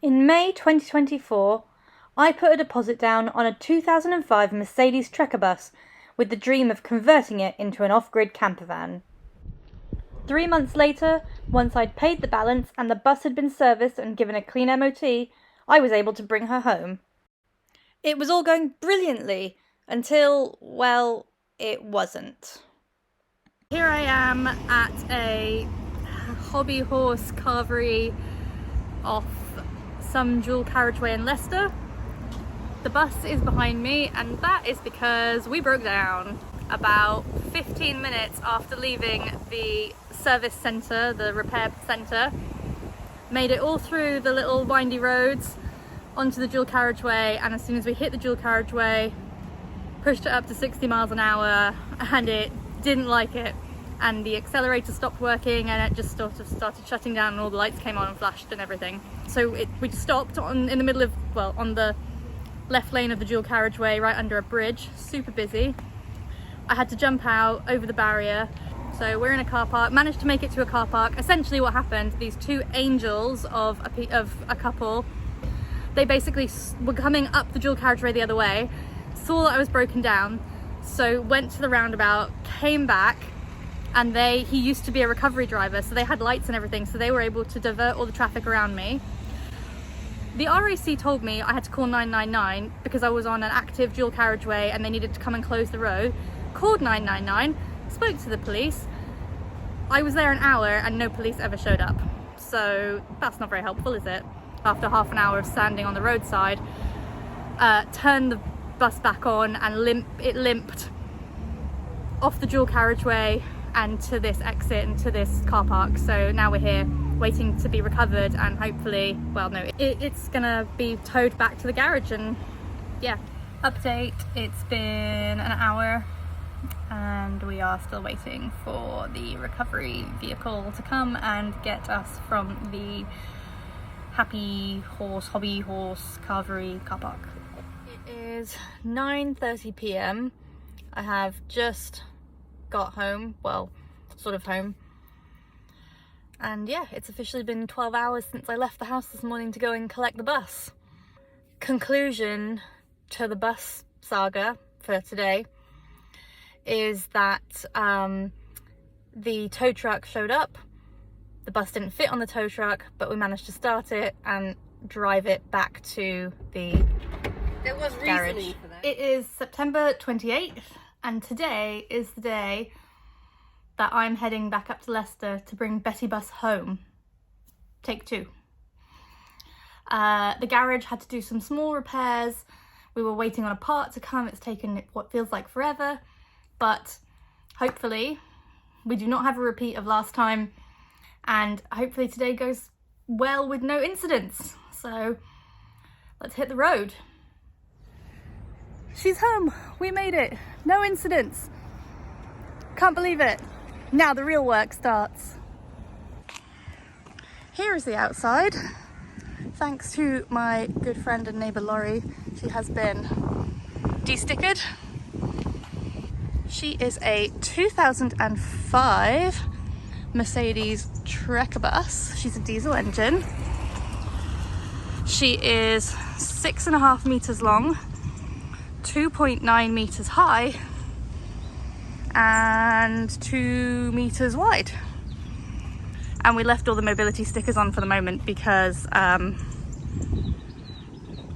In May 2024, I put a deposit down on a 2005 Mercedes Trekker bus with the dream of converting it into an off-grid campervan. 3 months later, once I'd paid the balance and the bus had been serviced and given a clean MOT, I was able to bring her home. It was all going brilliantly until, well, it wasn't. Here I am at a hobby horse carvery off some dual carriageway in Leicester. The bus is behind me, and that is because we broke down about 15 minutes after leaving the service centre, the repair centre. Made it all through the little windy roads onto the dual carriageway, and as soon as we hit the dual carriageway, pushed it up to 60 miles an hour, and it didn't like it, and the accelerator stopped working, and it just sort of started shutting down, and all the lights came on and flashed and everything. So we just stopped in the middle of, well, on the left lane of the dual carriageway, right under a bridge, super busy. I had to jump out over the barrier. So we're in a car park, managed to make it to a car park. Essentially what happened, these two angels of a couple, they basically were coming up the dual carriageway the other way, saw that I was broken down, so went to the roundabout, came back, and he used to be a recovery driver, so they had lights and everything, so they were able to divert all the traffic around me. The RAC told me I had to call 999 because I was on an active dual carriageway and they needed to come and close the road. Called 999, spoke to the police. I was there an hour and no police ever showed up. So that's not very helpful, is it? After half an hour of standing on the roadside, turned the bus back on and it limped off the dual carriageway and to this exit and to this car park. So now we're here waiting to be recovered, and hopefully, well, no, it's gonna be towed back to the garage. And yeah, update, it's been an hour and we are still waiting for the recovery vehicle to come and get us from the hobby horse carvery car park. It is 9:30 p.m. I have just got home, well, sort of home. And yeah, it's officially been 12 hours since I left the house this morning to go and collect the bus. Conclusion to the bus saga for today is that the tow truck showed up. The bus didn't fit on the tow truck, but we managed to start it and drive it back to the There was garage. reasoning for that. It is September 28th, and today is the day that I'm heading back up to Leicester to bring Betty Bus home. Take two. The garage had to do some small repairs. We were waiting on a part to come. It's taken what feels like forever, but hopefully we do not have a repeat of last time, and hopefully today goes well with no incidents. So let's hit the road. She's home. We made it. No incidents. Can't believe it. Now the real work starts. Here is the outside. Thanks to my good friend and neighbour Laurie, she has been de-stickered. She is a 2005 Mercedes Trekker bus. She's a diesel engine. She is 6.5 meters long, 2.9 meters high, and 2 meters wide. And we left all the mobility stickers on for the moment because I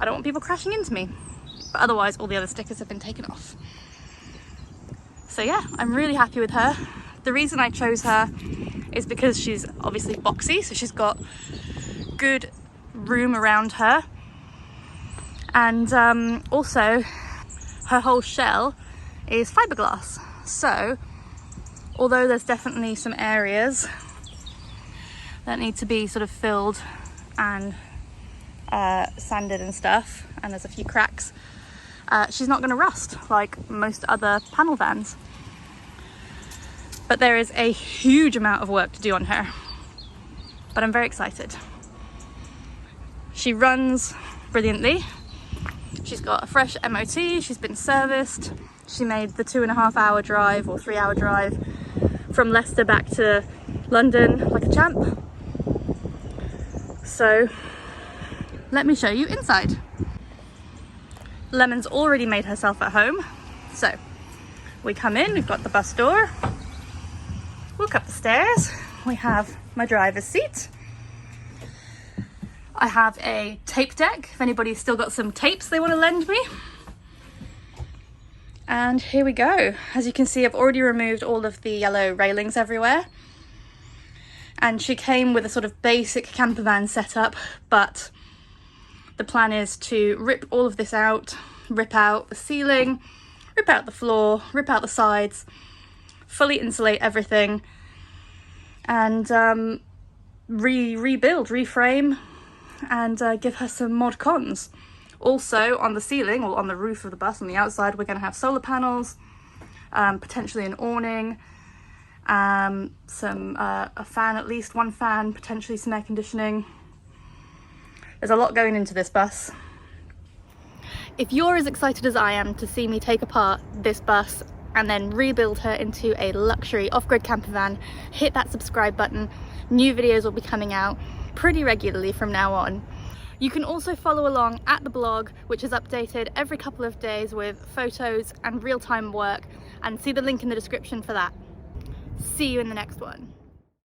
don't want people crashing into me, but otherwise all the other stickers have been taken off. So yeah, I'm really happy with her. The reason I chose her is because she's obviously boxy, so she's got good room around her, and also her whole shell is fiberglass. So although there's definitely some areas that need to be sort of filled and sanded and stuff, and there's a few cracks, she's not going to rust like most other panel vans. But there is a huge amount of work to do on her, but I'm very excited. She runs brilliantly. She's got a fresh MOT, she's been serviced. She made the 2.5 hour drive or 3 hour drive from Leicester back to London like a champ. So let me show you inside. Lemon's already made herself at home. So we come in, we've got the bus door, walk up the stairs, we have my driver's seat. I have a tape deck if anybody's still got some tapes they want to lend me. And here we go. As you can see, I've already removed all of the yellow railings everywhere. And she came with a sort of basic campervan setup, but the plan is to rip all of this out, rip out the ceiling, rip out the floor, rip out the sides, fully insulate everything, and rebuild, reframe, and give her some mod cons. Also on the ceiling, or on the roof of the bus on the outside, we're going to have solar panels, potentially an awning, a fan, at least one fan, potentially some air conditioning. There's a lot going into this bus. If you're as excited as I am to see me take apart this bus and then rebuild her into a luxury off-grid campervan, hit that subscribe button. New videos will be coming out pretty regularly from now on. You can also follow along at the blog, which is updated every couple of days with photos and real-time work, and see the link in the description for that. See you in the next one.